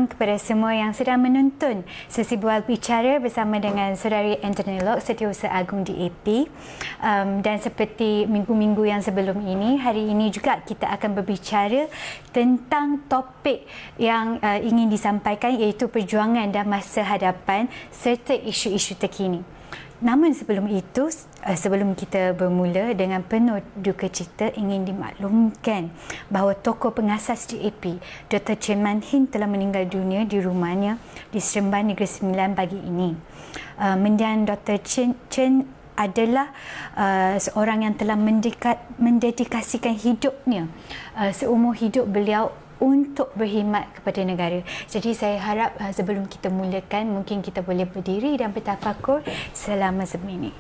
malam kepada semua yang sedang menonton sesi bual bicara bersama dengan Saudari Anthony Lok, Setiausaha Agung DAP. Dan seperti minggu-minggu yang sebelum ini, hari ini juga kita akan berbicara tentang topik yang ingin disampaikan, iaitu perjuangan dan masa hadapan serta isu-isu terkini. Namun sebelum itu, sebelum kita bermula, dengan penuh duka cita ingin dimaklumkan bahawa tokoh pengasas DAP, Dr. Chen Man Hin, telah meninggal dunia di rumahnya di Seremban Negeri Sembilan pagi ini. Mendiang Dr. Chen adalah seorang yang telah mendedikasikan hidupnya, seumur hidup beliau untuk berkhidmat kepada negara. Jadi saya harap sebelum kita mulakan, mungkin kita boleh berdiri dan bertafakur selama seminit.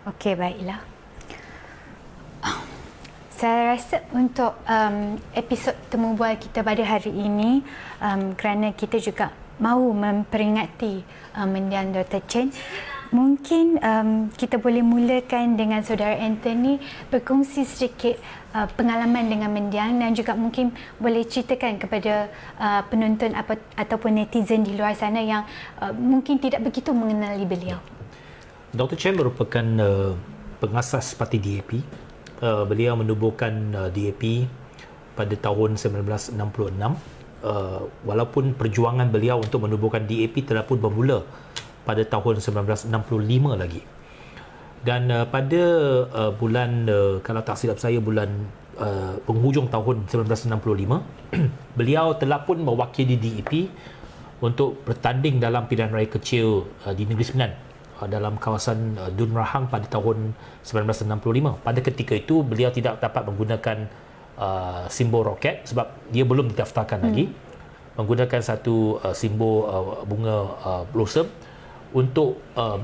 Okey, baiklah. Saya rasa untuk episod temu bual kita pada hari ini, kerana kita juga mahu memperingati mendiang Dr. Chen, mungkin kita boleh mulakan dengan Saudara Anthony berkongsi sedikit pengalaman dengan mendiang, dan juga mungkin boleh ceritakan kepada penonton ataupun netizen di luar sana yang mungkin tidak begitu mengenali beliau. Dr. Chen merupakan pengasas parti DAP. Beliau menubuhkan DAP pada tahun 1966. Walaupun perjuangan beliau untuk menubuhkan DAP telah pun bermula pada tahun 1965 lagi. Dan pada bulan, kalau tak silap saya, bulan penghujung tahun 1965, beliau telah pun mewakili DAP untuk bertanding dalam pilihan raya kecil di Negeri Sembilan dalam kawasan Dun Rahang pada tahun 1965. Pada ketika itu beliau tidak dapat menggunakan simbol roket sebab dia belum didaftarkan lagi, menggunakan satu simbol bunga blossom untuk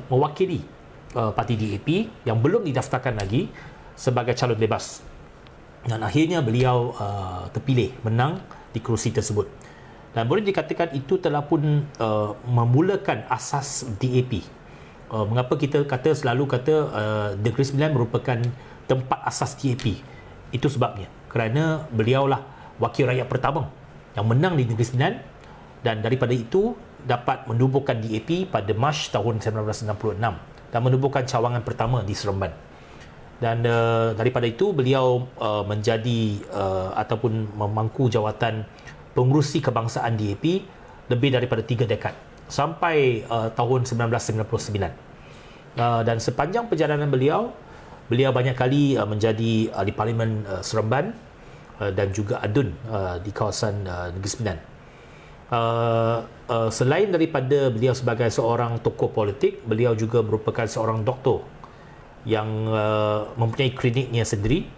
mewakili parti DAP yang belum didaftarkan lagi sebagai calon bebas. Dan akhirnya beliau terpilih menang di kerusi tersebut. Dan boleh dikatakan itu telah pun memulakan asas DAP. Mengapa kita selalu kata Negeri Sembilan merupakan tempat asas DAP? Itu sebabnya kerana beliaulah wakil rakyat pertama yang menang di Negeri Sembilan, dan daripada itu dapat menubuhkan DAP pada Mac tahun 1966 dan menubuhkan cawangan pertama di Seremban. Dan daripada itu beliau menjadi ataupun memangku jawatan pengerusi kebangsaan DAP lebih daripada 3 dekad sampai tahun 1999. Dan sepanjang perjalanan beliau banyak kali menjadi di Parlimen Seremban dan juga Adun di kawasan Negeri Sembilan. Selain daripada beliau sebagai seorang tokoh politik, beliau juga merupakan seorang doktor yang mempunyai kliniknya sendiri,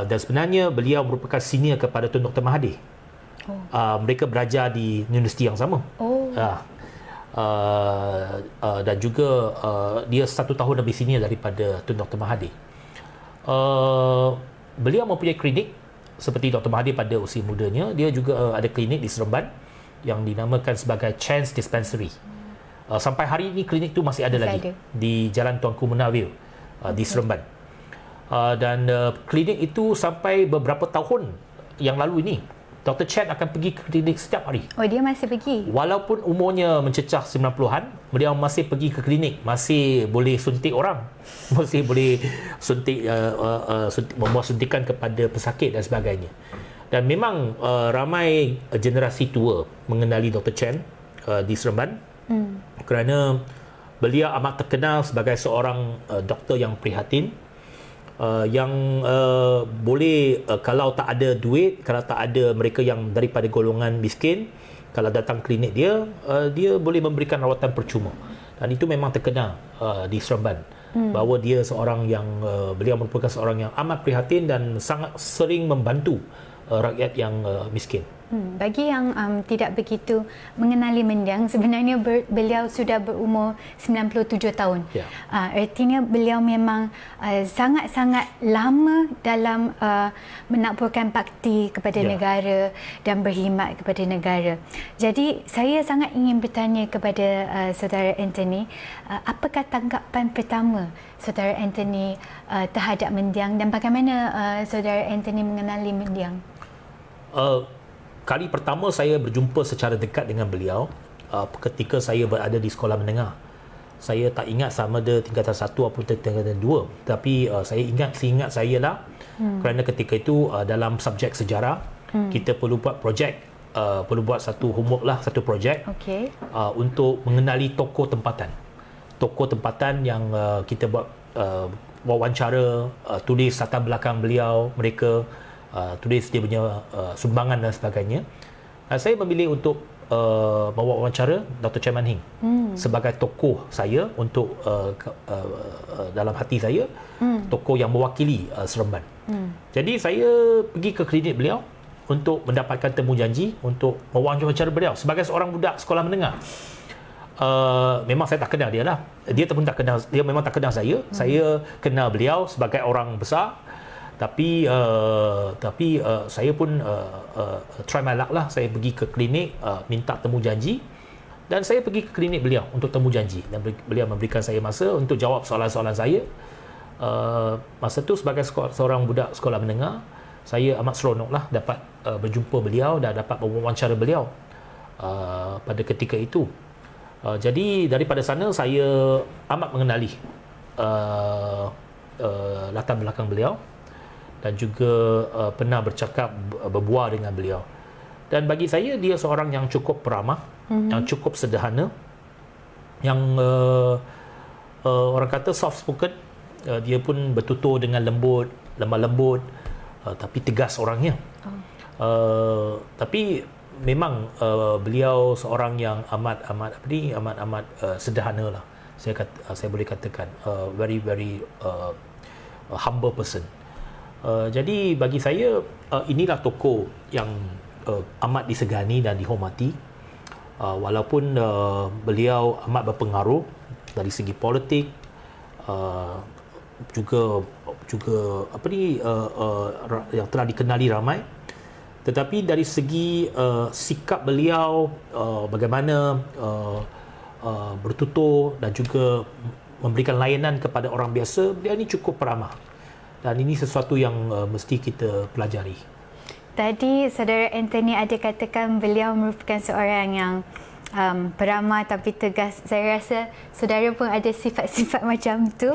dan sebenarnya beliau merupakan senior kepada Tun Dr. Mahathir. Mereka belajar di universiti yang sama. Dan juga dia 1 tahun lebih senior daripada Tun Dr. Mahathir. Beliau mempunyai klinik seperti Dr. Mahathir pada usia mudanya. Dia juga ada klinik di Seremban yang dinamakan sebagai Chance Dispensary. Sampai hari ini klinik itu masih ada lagi di Jalan Tuanku Munawir di Seremban. Dan klinik itu sampai beberapa tahun yang lalu ini Dr. Chen akan pergi ke klinik setiap hari. Oh, dia masih pergi? Walaupun umurnya mencecah 90-an, beliau masih pergi ke klinik, masih boleh suntik orang, masih boleh suntik, membuat suntikan kepada pesakit dan sebagainya. Dan memang ramai generasi tua mengenali Dr. Chen di Seremban kerana beliau amat terkenal sebagai seorang doktor yang prihatin, yang boleh kalau tak ada duit, kalau tak ada mereka yang daripada golongan miskin, kalau datang klinik dia, dia boleh memberikan rawatan percuma. Dan itu memang terkenal di Seremban, bahawa dia seorang yang beliau merupakan seorang yang amat prihatin dan sangat sering membantu rakyat yang miskin. Bagi yang tidak begitu mengenali mendiang, sebenarnya beliau sudah berumur 97 tahun. Ya. Artinya beliau memang sangat-sangat lama dalam menaburkan bakti kepada negara dan berkhidmat kepada negara. Jadi saya sangat ingin bertanya kepada Saudara Anthony, apakah tanggapan pertama Saudara Anthony terhadap mendiang dan bagaimana Saudara Anthony mengenali mendiang? Kali pertama saya berjumpa secara dekat dengan beliau ketika saya berada di sekolah menengah. Saya tak ingat sama ada tingkatan 1 ataupun tingkatan 2, tapi seingat saya lah, kerana ketika itu dalam subjek sejarah kita perlu buat projek, perlu buat satu homework lah, satu projek untuk mengenali tokoh tempatan yang kita buat wawancara, tulis latar belakang beliau, mereka tulis dia punya sumbangan dan sebagainya. Saya memilih untuk mewawancara Dr. Chen Man Hing sebagai tokoh saya untuk dalam hati saya, tokoh yang mewakili Seremban. Jadi saya pergi ke klinik beliau untuk mendapatkan temu janji untuk mewawancara beliau sebagai seorang budak sekolah menengah. Memang saya tak kenal dia lah. Dia memang tak kenal saya. Saya kenal beliau sebagai orang besar. Tapi saya pun try my luck lah. Saya pergi ke klinik, minta temu janji, dan saya pergi ke klinik beliau untuk temu janji, dan beliau memberikan saya masa untuk jawab soalan-soalan saya. Masa tu sebagai seorang budak sekolah menengah, saya amat seronok lah dapat berjumpa beliau dan dapat mewawancara beliau pada ketika itu. Jadi daripada sana saya amat mengenali latar belakang beliau, dan juga pernah berbual dengan beliau. Dan bagi saya dia seorang yang cukup peramah, yang cukup sederhana, yang orang kata soft spoken. Dia pun bertutur dengan lemah lembut, tapi tegas orangnya. Tapi memang beliau seorang yang amat sederhana lah. Saya boleh katakan very humble person. Jadi bagi saya inilah tokoh yang amat disegani dan dihormati, walaupun beliau amat berpengaruh dari segi politik, juga yang telah dikenali ramai, tetapi dari segi sikap beliau, bagaimana bertutur dan juga memberikan layanan kepada orang biasa, beliau ini cukup peramah. Dan ini sesuatu yang mesti kita pelajari. Tadi Saudara Anthony ada katakan beliau merupakan seorang yang peramah tapi tegas. Saya rasa saudara pun ada sifat-sifat macam tu.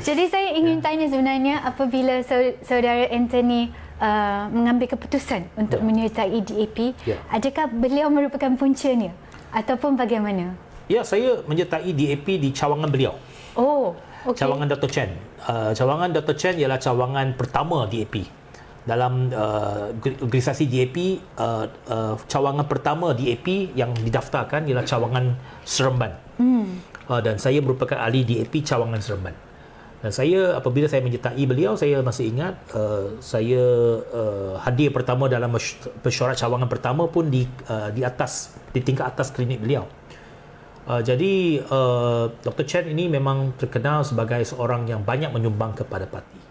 Jadi saya ingin tanya sebenarnya, apabila Saudara Anthony mengambil keputusan untuk menyertai DAP, adakah beliau merupakan puncanya ataupun bagaimana? Ya, saya menyertai DAP di cawangan beliau. Oh, okey. Cawangan Dr. Chen. Cawangan Dr. Chen ialah cawangan pertama DAP. Dalam organisasi DAP, cawangan pertama DAP yang didaftarkan ialah cawangan Seremban. Dan saya merupakan ahli DAP cawangan Seremban. Dan apabila saya menyertai beliau, saya masih ingat saya hadir pertama dalam mesyuarat cawangan pertama pun di tingkat atas klinik beliau. Jadi Dr. Chen ini memang terkenal sebagai seorang yang banyak menyumbang kepada parti.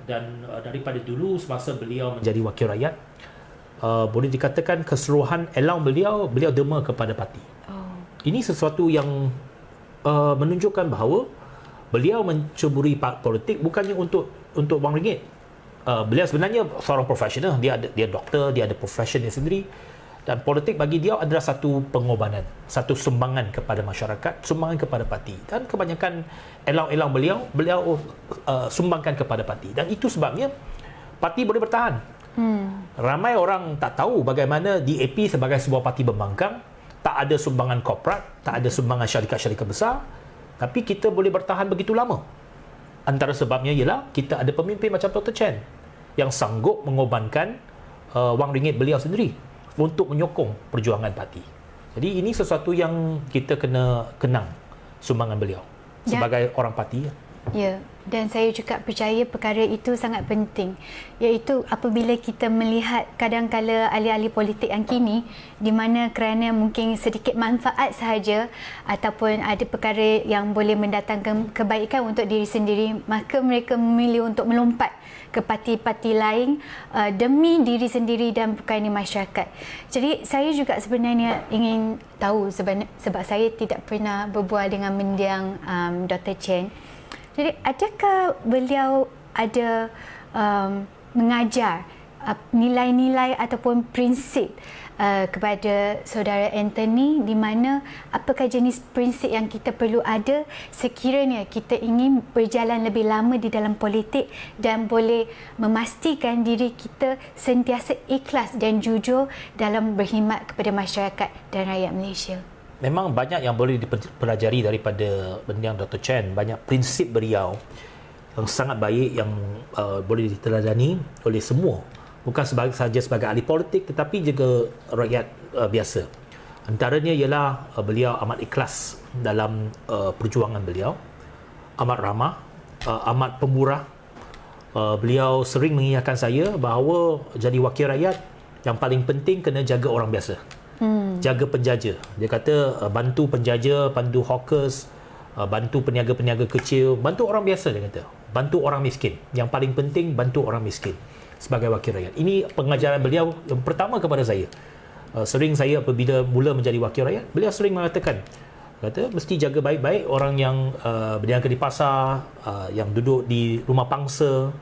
Dan daripada dulu semasa beliau menjadi wakil rakyat, boleh dikatakan keseluruhan elang beliau derma kepada parti. Ini sesuatu yang menunjukkan bahawa beliau menceburi politik bukannya untuk wang ringgit. beliau sebenarnya seorang profesional, dia doktor, dia ada profession dia sendiri, dan politik bagi dia adalah satu pengorbanan, satu sumbangan kepada masyarakat, sumbangan kepada parti, dan kebanyakan elang-elang beliau sumbangkan kepada parti, dan itu sebabnya parti boleh bertahan. Ramai orang tak tahu bagaimana DAP sebagai sebuah parti pembangkang, tak ada sumbangan korporat, tak ada sumbangan syarikat-syarikat besar, tapi kita boleh bertahan begitu lama. Antara sebabnya ialah kita ada pemimpin macam Dr. Chen yang sanggup mengorbankan wang ringgit beliau sendiri untuk menyokong perjuangan parti. Jadi ini sesuatu yang kita kena kenang sumbangan beliau sebagai orang parti. Ya, dan saya juga percaya perkara itu sangat penting, iaitu apabila kita melihat kadang-kala ahli-ahli politik yang kini di mana kerana mungkin sedikit manfaat sahaja ataupun ada perkara yang boleh mendatangkan kebaikan untuk diri sendiri, maka mereka memilih untuk melompat ke parti-parti lain demi diri sendiri dan bukannya masyarakat. Jadi saya juga sebenarnya ingin tahu sebab saya tidak pernah berbual dengan mendiang Dr. Chen. Jadi adakah beliau ada mengajar nilai-nilai ataupun prinsip kepada saudara Anthony, di mana apakah jenis prinsip yang kita perlu ada sekiranya kita ingin berjalan lebih lama di dalam politik dan boleh memastikan diri kita sentiasa ikhlas dan jujur dalam berkhidmat kepada masyarakat dan rakyat Malaysia. Memang banyak yang boleh dipelajari daripada mendiang Dr. Chen. Banyak prinsip beliau yang sangat baik yang boleh diteladani oleh semua, bukan sahaja sebagai ahli politik tetapi juga rakyat biasa. Antaranya ialah beliau amat ikhlas dalam perjuangan beliau, amat ramah, amat pemurah. Beliau sering mengingatkan saya bahawa jadi wakil rakyat yang paling penting kena jaga orang biasa. Jaga penjaja. Dia kata bantu penjaja, bantu hawkers, bantu peniaga-peniaga kecil, bantu orang biasa, dia kata. Bantu orang miskin. Yang paling penting bantu orang miskin sebagai wakil rakyat. Ini pengajaran beliau yang pertama kepada saya. Sering saya apabila mula menjadi wakil rakyat, beliau sering mengatakan, kata mesti jaga baik-baik orang yang berniaga di pasar, yang duduk di rumah pangsa,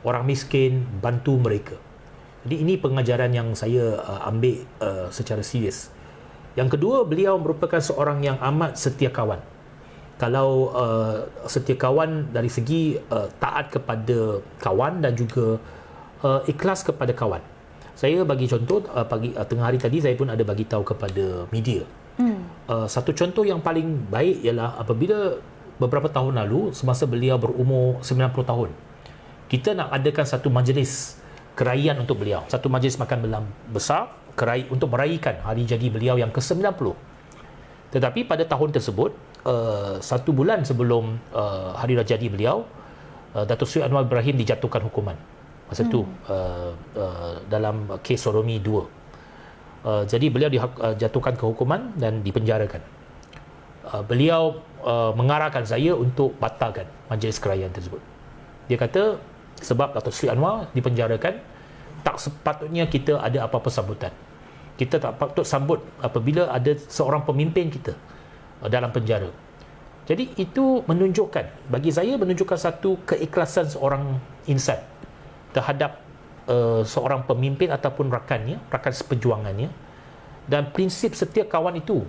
orang miskin, bantu mereka. Jadi ini pengajaran yang saya ambil secara serius. Yang kedua, beliau merupakan seorang yang amat setia kawan. Kalau setia kawan dari segi taat kepada kawan dan juga ikhlas kepada kawan. Saya bagi contoh, tengah hari tadi saya pun ada bagi tahu kepada media. Satu contoh yang paling baik ialah apabila beberapa tahun lalu, semasa beliau berumur 90 tahun, kita nak adakan satu majlis keraian untuk beliau. Satu majlis makan malam besar untuk meraihkan hari jadi beliau yang ke-90. Tetapi pada tahun tersebut, 1 bulan sebelum hari raya jadi beliau, Datuk Seri Anwar Ibrahim dijatuhkan hukuman. Masa itu dalam kes Sodomi 2. Jadi beliau dijatuhkan ke hukuman dan dipenjarakan. Beliau mengarahkan saya untuk batalkan majlis keraian tersebut. Dia kata sebab Datuk Seri Anwar dipenjarakan, tak sepatutnya kita ada apa-apa sambutan. Kita tak patut sambut apabila ada seorang pemimpin kita dalam penjara. Jadi itu menunjukkan, bagi saya menunjukkan satu keikhlasan seorang insan terhadap seorang pemimpin ataupun rakan seperjuangannya. Dan prinsip setia kawan itu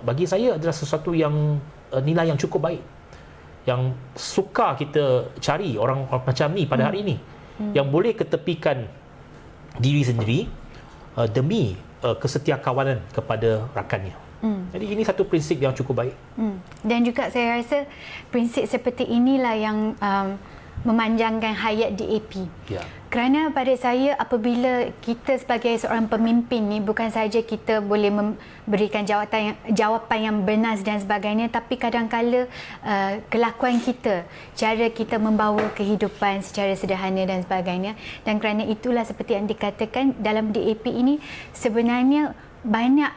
bagi saya adalah sesuatu yang nilai yang cukup baik, yang suka kita cari orang macam ni pada hari ini, yang boleh ketepikan diri sendiri demi kesetiakawanan kepada rakannya. Jadi ini satu prinsip yang cukup baik. Dan juga saya rasa prinsip seperti inilah yang memanjangkan hayat DAP. Ya. Kerana pada saya, apabila kita sebagai seorang pemimpin ni, bukan sahaja kita boleh memberikan jawapan yang benar dan sebagainya, tapi kadang-kala kelakuan kita, cara kita membawa kehidupan secara sederhana dan sebagainya. Dan kerana itulah seperti yang dikatakan dalam DAP ini, sebenarnya banyak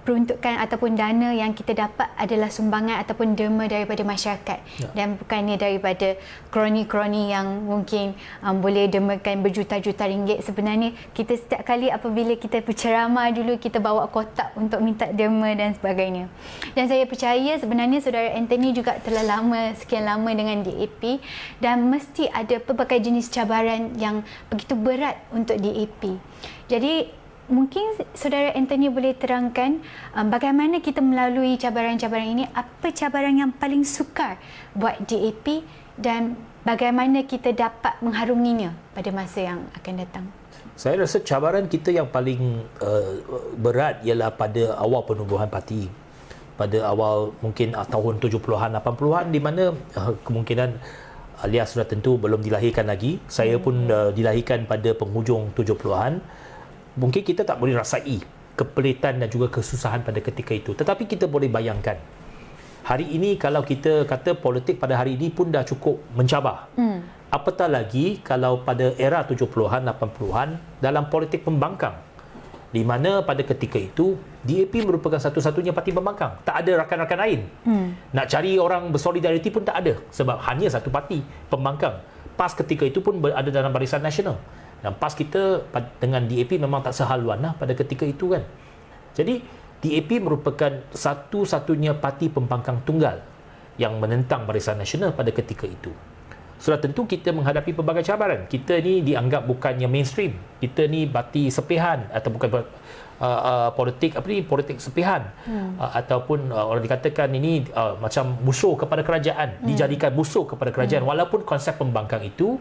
peruntukan ataupun dana yang kita dapat adalah sumbangan ataupun derma daripada masyarakat, dan bukannya daripada kroni-kroni yang mungkin boleh dermakan berjuta-juta ringgit. Sebenarnya kita setiap kali apabila kita berceramah dulu, kita bawa kotak untuk minta derma dan sebagainya. Dan saya percaya sebenarnya saudara Anthony juga telah sekian lama dengan DAP, dan mesti ada pelbagai jenis cabaran yang begitu berat untuk DAP. Jadi mungkin saudara Anthony boleh terangkan bagaimana kita melalui cabaran-cabaran ini, apa cabaran yang paling sukar buat DAP dan bagaimana kita dapat mengharunginya pada masa yang akan datang. Saya rasa cabaran kita yang paling berat ialah pada awal penubuhan parti. Pada awal mungkin tahun 70-an, 80-an, di mana kemungkinan Alia sudah tentu belum dilahirkan lagi. Saya pun dilahirkan pada penghujung 70-an. Mungkin kita tak boleh rasai kepelitan dan juga kesusahan pada ketika itu. Tetapi kita boleh bayangkan, hari ini kalau kita kata politik pada hari ini pun dah cukup mencabar. Apatah lagi kalau pada era 70-an, 80-an dalam politik pembangkang, di mana pada ketika itu DAP merupakan satu-satunya parti pembangkang. Tak ada rakan-rakan lain. Nak cari orang bersolidariti pun tak ada, sebab hanya satu parti pembangkang. PAS ketika itu pun berada dalam Barisan Nasional. Dan PAS kita dengan DAP memang tak sehaluan lah pada ketika itu kan. Jadi DAP merupakan satu-satunya parti pembangkang tunggal yang menentang Barisan Nasional pada ketika itu. Sudah tentu kita menghadapi pelbagai cabaran. Kita ni dianggap bukannya mainstream. Kita ni parti sepihan, atau bukan politik sepihan, ataupun orang dikatakan ini macam musuh kepada kerajaan, dijadikan musuh kepada kerajaan, walaupun konsep pembangkang itu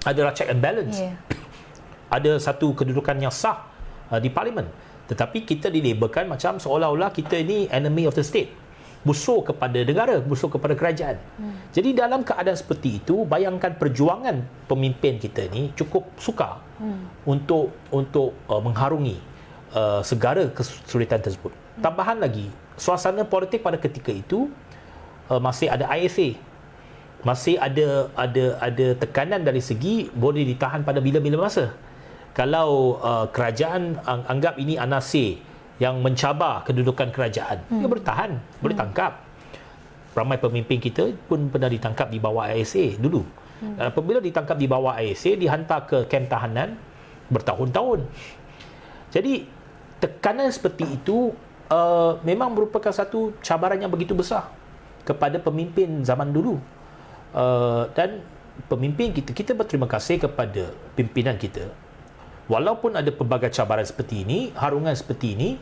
adalah check and balance. Ada satu kedudukan yang sah di parlimen, tetapi kita dilabelkan macam seolah-olah kita ini enemy of the state, musuh kepada negara, musuh kepada kerajaan. Jadi dalam keadaan seperti itu, bayangkan perjuangan pemimpin kita ni cukup sukar untuk mengharungi segala kesulitan tersebut. Tambahan lagi, suasana politik pada ketika itu masih ada ISA, masih ada tekanan dari segi boleh ditahan pada bila-bila masa. Kalau kerajaan anggap ini anasir yang mencabar kedudukan kerajaan, dia bertahan, boleh tangkap. Ramai pemimpin kita pun pernah ditangkap di bawah ISA dulu. Dan apabila ditangkap di bawah ISA, dihantar ke kem tahanan bertahun-tahun. Jadi tekanan seperti itu memang merupakan satu cabaran yang begitu besar kepada pemimpin zaman dulu. Dan pemimpin kita berterima kasih kepada pimpinan kita. Walaupun ada pelbagai cabaran seperti ini, harungan seperti ini,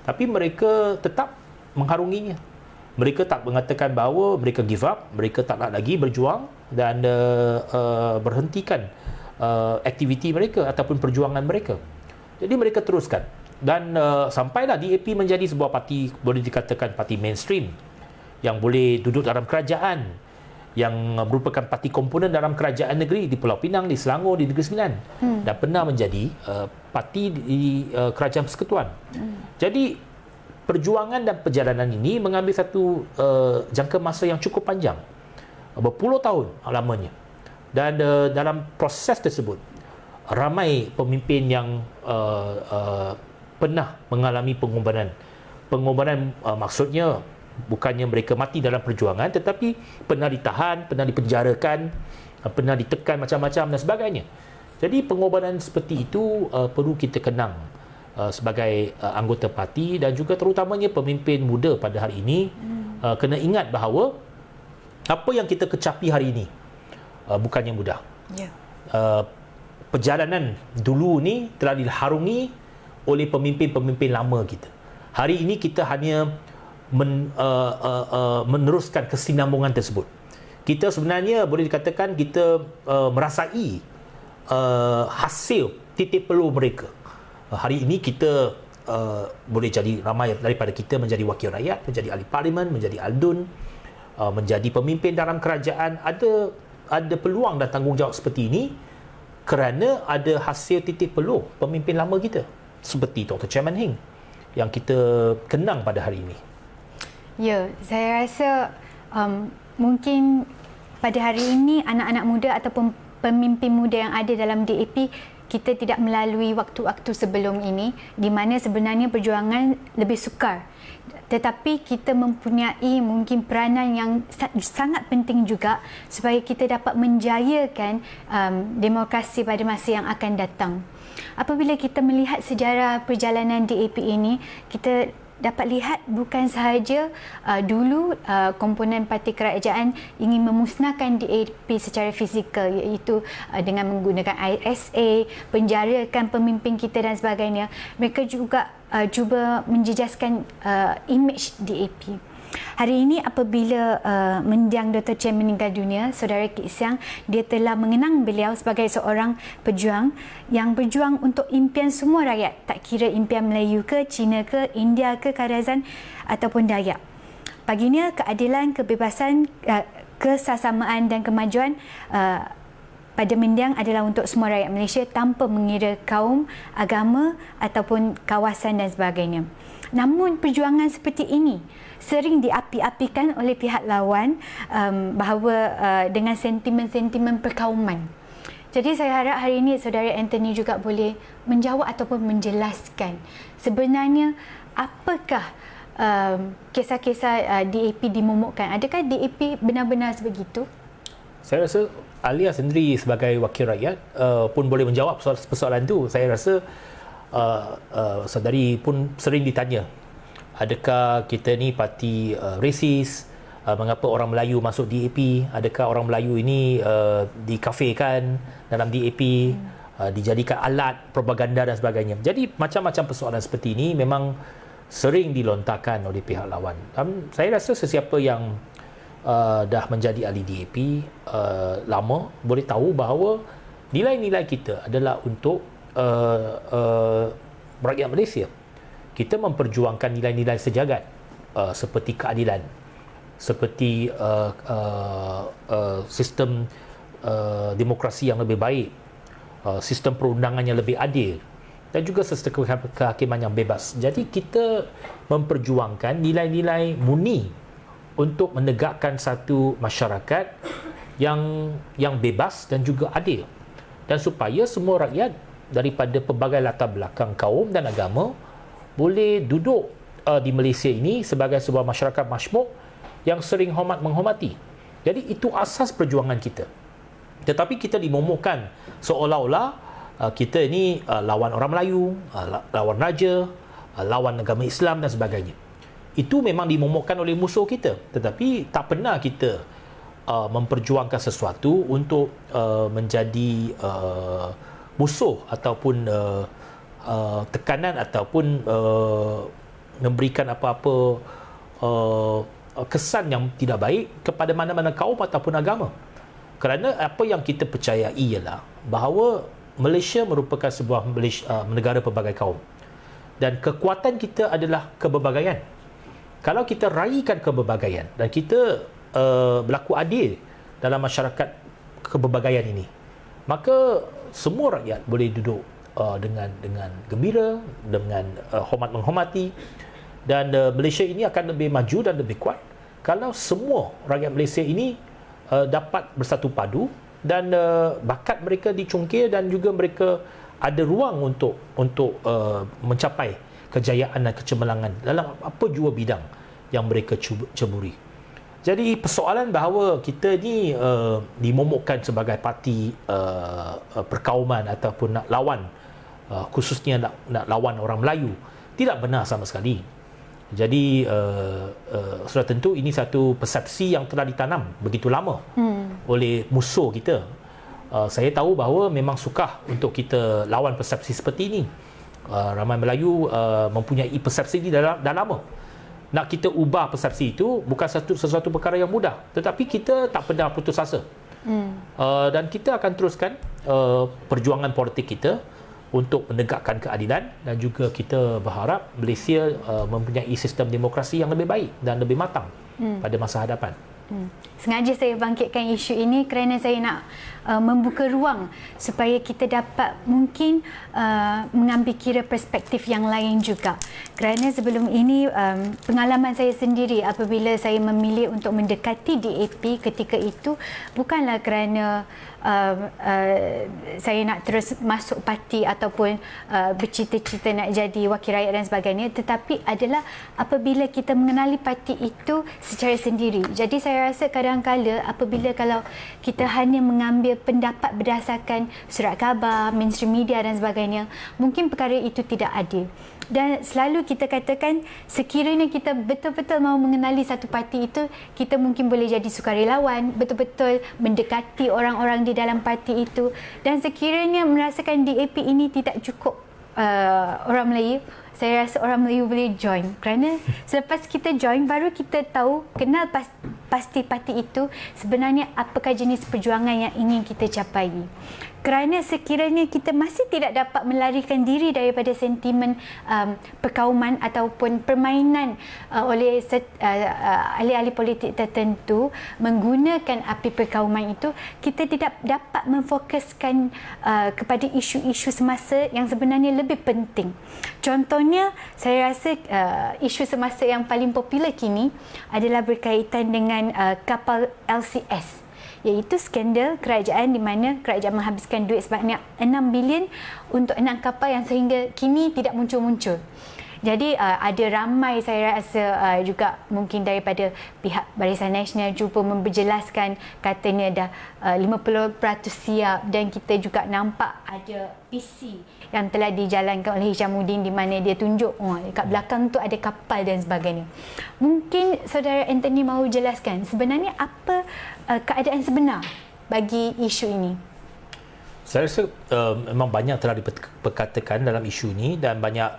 tapi mereka tetap mengharunginya. Mereka tak mengatakan bahawa mereka give up, mereka tak nak lagi berjuang dan berhentikan aktiviti mereka ataupun perjuangan mereka. Jadi mereka teruskan. Dan sampailah DAP menjadi sebuah parti, boleh dikatakan parti mainstream, yang boleh duduk dalam kerajaan, yang merupakan parti komponen dalam kerajaan negeri di Pulau Pinang, di Selangor, di Negeri Sembilan, dan pernah menjadi parti di Kerajaan Persekutuan. Jadi perjuangan dan perjalanan ini mengambil satu jangka masa yang cukup panjang, berpuluh tahun lamanya. Dan dalam proses tersebut, ramai pemimpin yang pernah mengalami pengorbanan. Pengorbanan maksudnya bukannya mereka mati dalam perjuangan, tetapi pernah ditahan, pernah dipenjarakan, pernah ditekan macam-macam dan sebagainya. Jadi pengorbanan seperti itu perlu kita kenang sebagai anggota parti, dan juga terutamanya pemimpin muda pada hari ini kena ingat bahawa apa yang kita kecapi hari ini bukannya mudah. Perjalanan dulu ni telah diharungi oleh pemimpin-pemimpin lama kita. Hari ini kita hanya meneruskan kesinambungan tersebut. Kita sebenarnya boleh dikatakan kita merasai hasil titik peluh mereka. Hari ini kita boleh jadi ramai daripada kita menjadi wakil rakyat, menjadi ahli parlimen, menjadi aldun, menjadi pemimpin dalam kerajaan. Ada peluang dan tanggungjawab seperti ini kerana ada hasil titik peluh pemimpin lama kita, seperti Dr. Chairman Heng yang kita kenang pada hari ini. Ya, saya rasa mungkin pada hari ini anak-anak muda ataupun pemimpin muda yang ada dalam DAP kita tidak melalui waktu-waktu sebelum ini di mana sebenarnya perjuangan lebih sukar. Tetapi kita mempunyai mungkin peranan yang sangat penting juga supaya kita dapat menjayakan demokrasi pada masa yang akan datang. Apabila kita melihat sejarah perjalanan DAP ini, kita dapat lihat bukan sahaja dulu komponen parti kerajaan ingin memusnahkan DAP secara fizikal, iaitu dengan menggunakan ISA, penjarakan pemimpin kita dan sebagainya. Mereka juga cuba menjejaskan image DAP. Hari ini apabila mendiang Dr. Chen meninggal dunia, Saudara Kit Siang, dia telah mengenang beliau sebagai seorang pejuang yang berjuang untuk impian semua rakyat, tak kira impian Melayu ke, Cina ke, India ke, Kadazan ataupun Dayak. Baginya keadilan, kebebasan, kesesamaan dan kemajuan pada mendiang adalah untuk semua rakyat Malaysia tanpa mengira kaum, agama ataupun kawasan dan sebagainya. Namun perjuangan seperti ini sering diapi-apikan oleh pihak lawan bahawa dengan sentimen-sentimen perkauman. Jadi saya harap hari ini Saudara Anthony juga boleh menjawab ataupun menjelaskan sebenarnya apakah kisah-kisah DAP dimomokkan. Adakah DAP benar-benar sebegitu? Saya rasa Alia sendiri sebagai wakil rakyat pun boleh menjawab persoalan itu. Saya rasa saudari pun sering ditanya, adakah kita ni parti resis, mengapa orang Melayu masuk DAP, adakah orang Melayu ini dikafirkan dalam DAP, dijadikan alat propaganda dan sebagainya. Jadi macam-macam persoalan seperti ini memang sering dilontarkan oleh pihak lawan. Saya rasa sesiapa yang dah menjadi ahli DAP lama boleh tahu bahawa nilai-nilai kita adalah untuk rakyat Malaysia. Kita memperjuangkan nilai-nilai sejagat seperti keadilan, seperti sistem demokrasi yang lebih baik, sistem perundangan yang lebih adil dan juga sistem kehakiman yang bebas. Jadi kita memperjuangkan nilai-nilai murni untuk menegakkan satu masyarakat yang bebas dan juga adil, dan supaya semua rakyat daripada pelbagai latar belakang kaum dan agama boleh duduk di Malaysia ini sebagai sebuah masyarakat majmuk yang sering hormat menghormati. Jadi itu asas perjuangan kita. Tetapi kita dimomokkan seolah-olah kita ini lawan orang Melayu, lawan raja, lawan agama Islam dan sebagainya. Itu memang dimomokkan oleh musuh kita, tetapi tak pernah kita memperjuangkan sesuatu untuk menjadi musuh ataupun tekanan ataupun memberikan apa-apa kesan yang tidak baik kepada mana-mana kaum ataupun agama. Kerana apa yang kita percayai ialah bahawa Malaysia merupakan sebuah negara pelbagai kaum, dan kekuatan kita adalah keberbagaian. Kalau kita raikan keberbagaian dan kita berlaku adil dalam masyarakat keberbagaian ini, maka semua rakyat boleh duduk dengan gembira, dengan hormat menghormati, dan Malaysia ini akan lebih maju dan lebih kuat kalau semua rakyat Malaysia ini dapat bersatu padu dan bakat mereka dicungkil dan juga mereka ada ruang untuk mencapai kejayaan dan kecemerlangan dalam apa jua bidang yang mereka ceburi. Jadi persoalan bahawa kita ni dimomokkan sebagai parti perkauman ataupun nak lawan, khususnya nak lawan orang Melayu, tidak benar sama sekali. Jadi sudah tentu ini satu persepsi yang telah ditanam begitu lama oleh musuh kita. Saya tahu bahawa memang sukar untuk kita lawan persepsi seperti ini. Ramai Melayu mempunyai persepsi ini dah lama. Nak kita ubah persepsi itu bukan sesuatu perkara yang mudah, tetapi kita tak pernah putus asa. Dan kita akan teruskan perjuangan politik kita untuk menegakkan keadilan, dan juga kita berharap Malaysia mempunyai sistem demokrasi yang lebih baik dan lebih matang pada masa hadapan. Sengaja saya bangkitkan isu ini kerana saya nak membuka ruang supaya kita dapat mungkin mengambil kira perspektif yang lain juga. Kerana sebelum ini pengalaman saya sendiri apabila saya memilih untuk mendekati DAP ketika itu bukanlah kerana saya nak terus masuk parti ataupun bercita-cita nak jadi wakil rakyat dan sebagainya, tetapi adalah apabila kita mengenali parti itu secara sendiri. Jadi saya rasa kadang-kala apabila kalau kita hanya mengambil pendapat berdasarkan surat khabar, mainstream media dan sebagainya, mungkin perkara itu tidak adil. Dan selalu kita katakan sekiranya kita betul-betul mahu mengenali satu parti itu, kita mungkin boleh jadi sukarelawan, betul-betul mendekati orang-orang di dalam parti itu. Dan sekiranya merasakan DAP ini tidak cukup orang Melayu, saya rasa orang Melayu boleh join. Kerana selepas kita join, baru kita tahu, kenal pasti parti itu sebenarnya apakah jenis perjuangan yang ingin kita capai. Kerana sekiranya kita masih tidak dapat melarikan diri daripada sentimen perkauman ataupun permainan oleh ahli-ahli politik tertentu menggunakan api perkauman itu, kita tidak dapat memfokuskan kepada isu-isu semasa yang sebenarnya lebih penting. Contohnya, saya rasa isu semasa yang paling popular kini adalah berkaitan dengan kapal LCS, iaitu skandal kerajaan di mana kerajaan menghabiskan duit sebanyak 6 bilion untuk 6 kapal yang sehingga kini tidak muncul-muncul. Jadi ada ramai, saya rasa juga mungkin daripada pihak Barisan Nasional cuba memperjelaskan, katanya dah 50% siap, dan kita juga nampak ada visi yang telah dijalankan oleh Hishamuddin di mana dia tunjuk dekat belakang tu ada kapal dan sebagainya. Mungkin Saudara Anthony mahu jelaskan sebenarnya apa keadaan sebenar bagi isu ini? Saya rasa memang banyak telah diperkatakan dalam isu ini dan banyak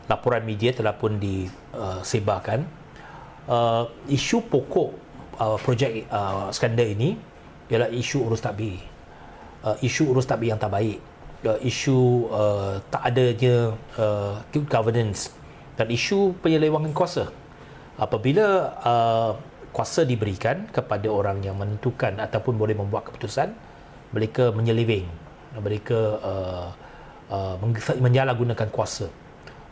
laporan media telah pun disebarkan. Isu pokok projek skandal ini ialah isu urus takbir. Isu urus takbir yang tak baik. Isu tak adanya good governance dan isu penyelewangan kuasa. Apabila kuasa diberikan kepada orang yang menentukan ataupun boleh membuat keputusan, mereka menyeleweng, mereka menyalahgunakan kuasa.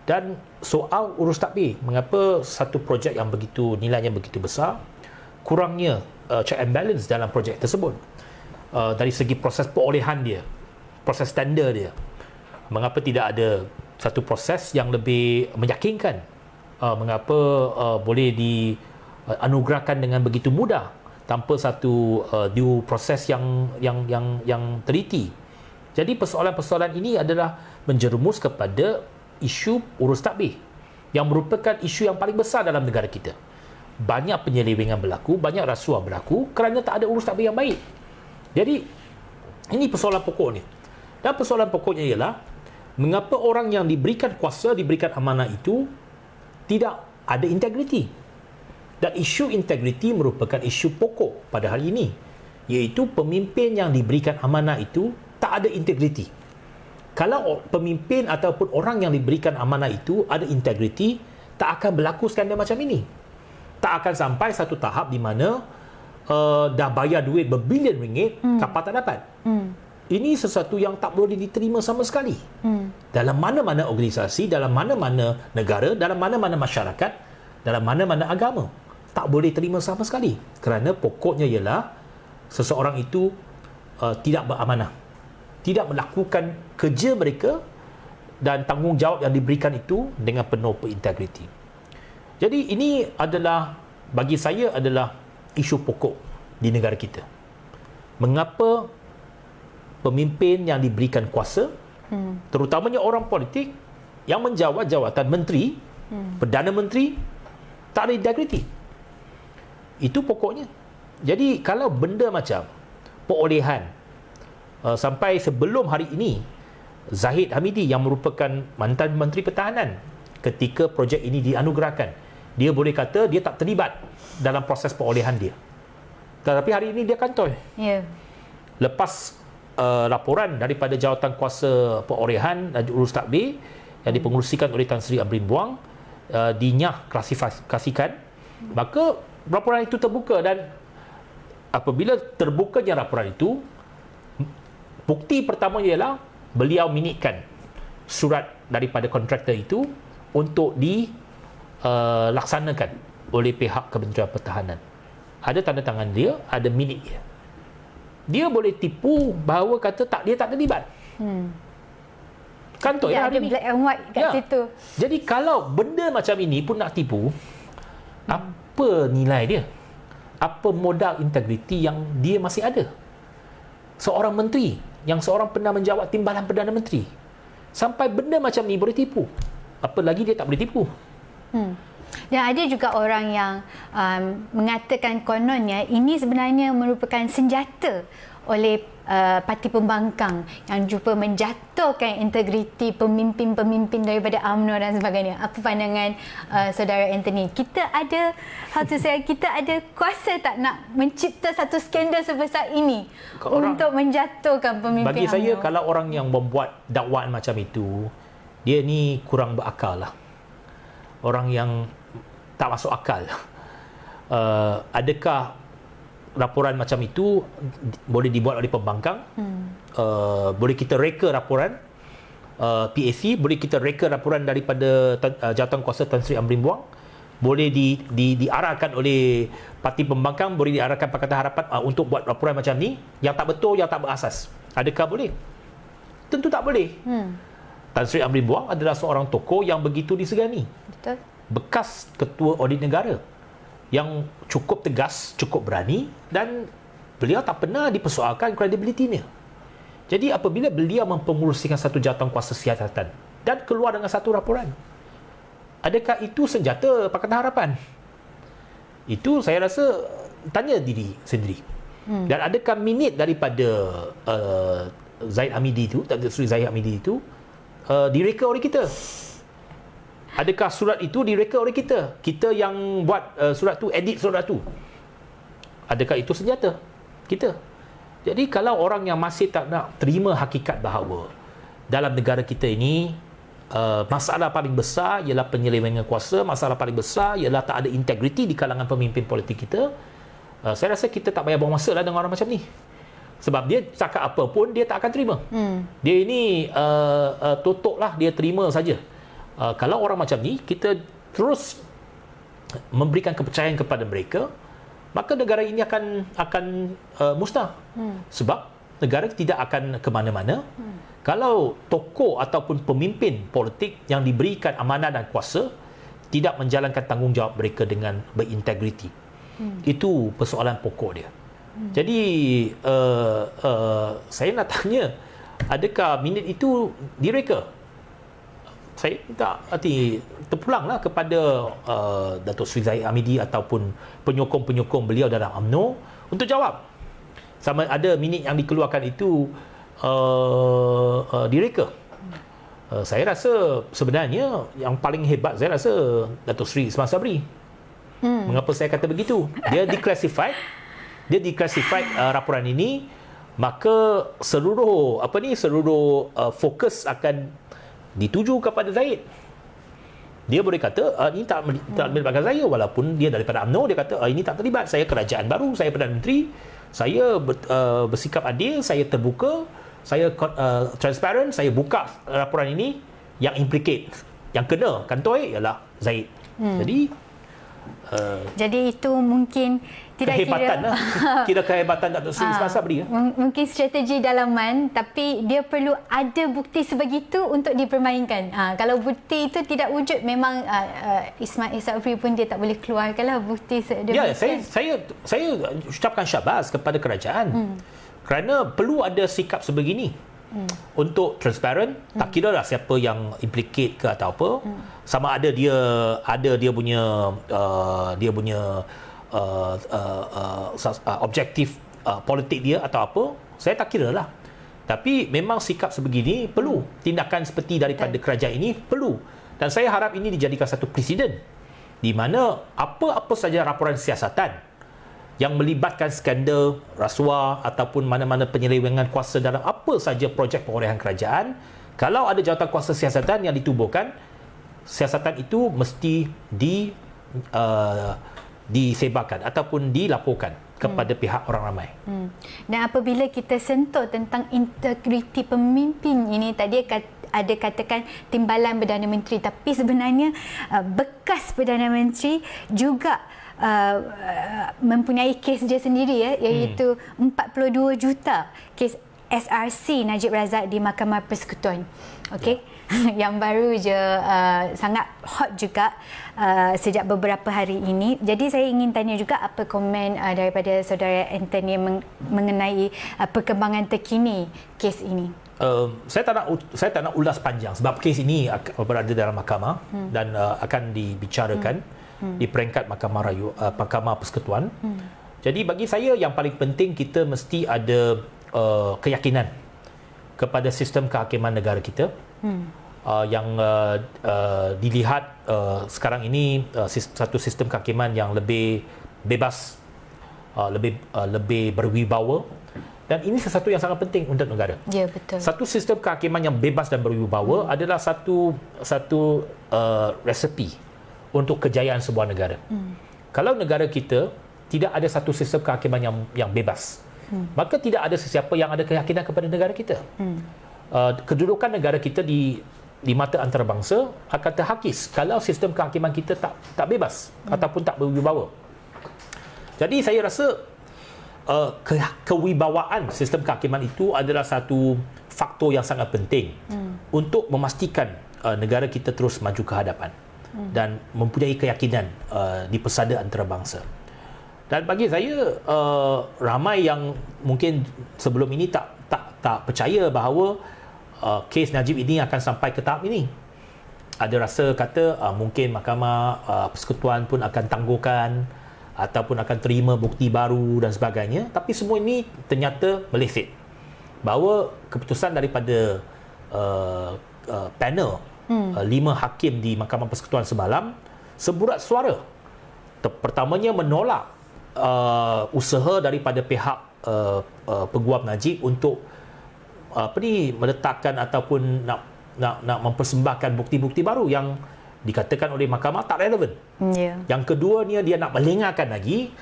Dan soal urus takbir, mengapa satu projek yang begitu nilainya begitu besar, kurangnya check and balance dalam projek tersebut dari segi proses perolehan dia, proses tender dia. Mengapa tidak ada satu proses yang lebih meyakinkan? Mengapa boleh dianugerahkan dengan begitu mudah tanpa satu due proses yang teliti? Jadi persoalan-persoalan ini adalah menjerumus kepada isu urus takbir yang merupakan isu yang paling besar dalam negara kita. Banyak penyelewengan berlaku, banyak rasuah berlaku kerana tak ada urus takbir yang baik. Jadi ini persoalan pokoknya. Dan persoalan pokoknya ialah mengapa orang yang diberikan kuasa, diberikan amanah itu tidak ada integriti. Dan isu integriti merupakan isu pokok pada hari ini, iaitu pemimpin yang diberikan amanah itu tak ada integriti. Kalau pemimpin ataupun orang yang diberikan amanah itu ada integriti, tak akan berlaku skandal macam ini. Tak akan sampai satu tahap di mana dah bayar duit berbilion ringgit, kapal tak dapat. Ini sesuatu yang tak boleh diterima sama sekali. Dalam mana-mana organisasi, dalam mana-mana negara, dalam mana-mana masyarakat, dalam mana-mana agama, tak boleh terima sama sekali. Kerana pokoknya ialah seseorang itu tidak beramanah, tidak melakukan kerja mereka dan tanggungjawab yang diberikan itu dengan penuh berintegriti. Jadi ini adalah, bagi saya adalah isu pokok di negara kita. Mengapa pemimpin yang diberikan kuasa, terutamanya orang politik yang menjawat jawatan menteri, Perdana Menteri, tak ada integriti. Itu pokoknya. Jadi kalau benda macam perolehan sampai sebelum hari ini, Zahid Hamidi yang merupakan mantan Menteri Pertahanan ketika projek ini dianugerahkan, dia boleh kata dia tak terlibat dalam proses perolehan dia. Tetapi hari ini dia kantoi. Lepas laporan daripada jawatan kuasa perolehan dan urus takbir yang dipengerusikan oleh Tan Sri Amrin Buang dinyah klasifikasikan, maka laporan itu terbuka, dan apabila terbukanya laporan itu, bukti pertama ialah beliau minitkan surat daripada kontraktor itu untuk dilaksanakan oleh pihak Kementerian Pertahanan. Ada tanda tangan dia, ada minit dia. Dia boleh tipu bahawa kata dia tak terlibat. Kantor Ya, hari ada ni. black and white kat situ. Jadi kalau benda macam ini pun nak tipu, apa nilai dia? Apa modal integriti yang dia masih ada? Seorang menteri yang seorang pernah menjawat timbalan Perdana Menteri, sampai benda macam ni boleh tipu. Apa lagi dia tak boleh tipu? Dan ada juga orang yang mengatakan kononnya ini sebenarnya merupakan senjata oleh parti pembangkang yang cuba menjatuhkan integriti pemimpin-pemimpin daripada UMNO dan sebagainya. Apa pandangan saudara Anthony? Kita ada kita ada kuasa tak nak mencipta satu skandal sebesar ini untuk menjatuhkan pemimpin Bagi saya, UMNO? kalau orang yang membuat dakwaan macam itu, dia ni kurang berakal lah. Orang yang tak masuk akal. Adakah laporan macam itu boleh dibuat oleh pembangkang? Boleh kita reka laporan PAC, boleh kita reka laporan daripada Jawatankuasa Tan Sri Amrin Buang, boleh diarahkan oleh parti pembangkang, boleh diarahkan Pakatan Harapan untuk buat laporan macam ni yang tak betul, yang tak berasas. Adakah boleh? Tentu tak boleh. Tan Sri Amrin Buang adalah seorang tokoh yang begitu disegani. Betul. Bekas ketua audit negara yang cukup tegas, cukup berani, dan beliau tak pernah dipersoalkan kredibilitinya. Jadi apabila beliau mempengerusikan satu jawatankuasa siasatan dan keluar dengan satu laporan, adakah itu senjata Pakatan Harapan? Itu saya rasa tanya diri sendiri. Dan adakah minit daripada Zahid Hamidi itu, Datuk Seri Zahid Hamidi itu direka oleh kita? Adakah surat itu direka oleh kita? Kita yang buat surat tu, edit surat tu. Adakah itu senjata kita? Jadi kalau orang yang masih tak nak terima hakikat bahawa dalam negara kita ini masalah paling besar ialah penyelewengan kuasa, masalah paling besar ialah tak ada integriti di kalangan pemimpin politik kita, saya rasa kita tak payah buang masa lah dengan orang macam ni. Sebab dia cakap apa pun dia tak akan terima. Dia ini totok lah, dia terima saja. Kalau orang macam ni kita terus memberikan kepercayaan kepada mereka, maka negara ini akan musnah. Sebab negara tidak akan ke mana-mana kalau tokoh ataupun pemimpin politik yang diberikan amanah dan kuasa tidak menjalankan tanggungjawab mereka dengan berintegriti. Itu persoalan pokok dia. Jadi saya nak tanya, adakah minit itu direka? Saya minta terpulanglah kepada Datuk Seri Zahid Hamidi ataupun penyokong-penyokong beliau dalam UMNO untuk jawab sama ada minit yang dikeluarkan itu direka. Saya rasa sebenarnya yang paling hebat, saya rasa Datuk Seri Ismail Sabri. Mengapa saya kata begitu? Dia declassified laporan ini, maka seluruh fokus akan dituju kepada Zahid. Dia boleh kata ini tak melibatkan saya, walaupun dia daripada UMNO. Dia kata ini tak terlibat, saya kerajaan baru, saya Perdana Menteri, saya bersikap adil, saya terbuka, saya transparent, saya buka laporan ini. Yang implicate, yang kena kantoi ialah Zahid. Jadi itu mungkin tidak kira kehebatan Datuk Seri Ismail Sabri. Mungkin strategi dalaman, tapi dia perlu ada bukti sebegitu untuk dipermainkan. Kalau bukti itu tidak wujud, memang Ismail Sabri pun dia tak boleh keluarkanlah bukti Ya, saya ucapkan syabas kepada kerajaan. Kerana perlu ada sikap sebegini. Untuk transparent, tak kira lah siapa yang implicate ke atau apa, sama ada dia punya objektif politik dia atau apa, saya tak kira lah. Tapi memang sikap sebegini perlu, tindakan seperti daripada kerajaan ini perlu, dan saya harap ini dijadikan satu presiden di mana apa-apa saja laporan siasatan yang melibatkan skandal rasuah ataupun mana-mana penyelewengan kuasa dalam apa saja projek perolehan kerajaan, kalau ada jawatankuasa siasatan yang ditubuhkan, siasatan itu mesti disebarkan ataupun dilaporkan kepada pihak orang ramai. Dan apabila kita sentuh tentang integriti pemimpin ini, tadi ada katakan timbalan Perdana Menteri, tapi sebenarnya bekas Perdana Menteri juga mempunyai kes dia sendiri, iaitu 42 juta kes SRC Najib Razak di Mahkamah Persekutuan. Okey. Yang baru je, sangat hot juga sejak beberapa hari ini. Jadi saya ingin tanya juga apa komen daripada saudara Anthony mengenai perkembangan terkini kes ini. Saya tak nak ulas panjang sebab kes ini berada dalam mahkamah dan akan dibicarakan di peringkat Mahkamah Persekutuan. Jadi bagi saya yang paling penting, kita mesti ada keyakinan kepada sistem kehakiman negara kita. Yang dilihat sekarang ini satu sistem kehakiman yang lebih bebas, lebih berwibawa, dan ini sesuatu yang sangat penting untuk negara. Ya, betul. Satu sistem kehakiman yang bebas dan berwibawa adalah satu resepi untuk kejayaan sebuah negara. Kalau negara kita tidak ada satu sistem kehakiman yang bebas, maka tidak ada sesiapa yang ada keyakinan kepada negara kita. Kedudukan negara kita di mata antarabangsa akan terhakis kalau sistem kehakiman kita tak bebas ataupun tak berwibawa. Jadi saya rasa kewibawaan sistem kehakiman itu adalah satu faktor yang sangat penting untuk memastikan negara kita terus maju ke hadapan dan mempunyai keyakinan di pesada antarabangsa. Dan bagi saya, ramai yang mungkin sebelum ini tak percaya bahawa kes Najib ini akan sampai ke tahap ini. Ada rasa kata mungkin Mahkamah Persekutuan pun akan tangguhkan ataupun akan terima bukti baru dan sebagainya. Tapi semua ini ternyata meleset. Bahawa keputusan daripada panel 5 hakim di Mahkamah Persekutuan semalam seburat suara. Pertamanya menolak usaha daripada pihak peguam Najib untuk meletakkan ataupun nak mempersembahkan bukti-bukti baru yang dikatakan oleh mahkamah tak relevan. Yang kedua ni dia nak melengahkan lagi.